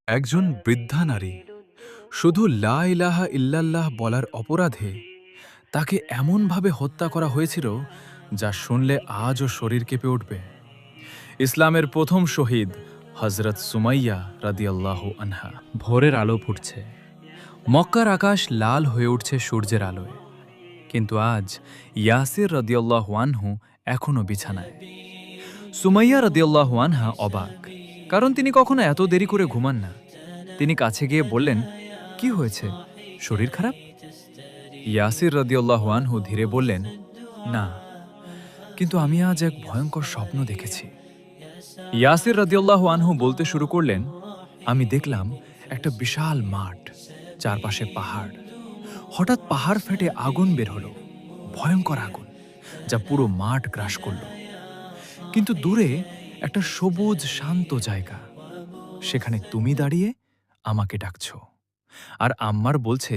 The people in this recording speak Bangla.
একজন বৃদ্ধা নারী শুধু লা ইলাহা ইল্লাল্লাহ বলার অপরাধে তাকে এমনভাবে হত্যা করা হয়েছিল যা শুনলে আজও শরীর কেঁপে উঠবে। ইসলামের প্রথম শহীদ হজরত সুমাইয়া রাদিয়াল্লাহু আনহা। ভোরের আলো ফুটছে, মক্কার আকাশ লাল হয়ে উঠছে সূর্যের আলোয়। কিন্তু আজ ইয়াসির রাদিয়াল্লাহু আনহু এখনও বিছানায়। সুমাইয়া রাদিয়াল্লাহু আনহা অবাক, কারণ তিনি কখনো এত দেরি করে ঘুমান না। তিনি কাছে গিয়ে বললেন, কি হয়েছে, শরীর খারাপ? ইয়াসির রাদিয়াল্লাহু আনহু ধীরে বললেন, না, কিন্তু আমি আজ এক ভয়ঙ্কর স্বপ্ন দেখেছি। ইয়াসির রাদিয়াল্লাহু আনহু বলতে শুরু করলেন, আমি দেখলাম একটা বিশাল মাঠ, চারপাশে পাহাড়। হঠাৎ পাহাড় ফেটে আগুন বের হলো, ভয়ঙ্কর আগুন, যা পুরো মাঠ গ্রাস করল। কিন্তু দূরে একটা সবুজ শান্ত জায়গা, সেখানে তুমি দাঁড়িয়ে আমাকে ডাকছো, আর আম্মার বলছে,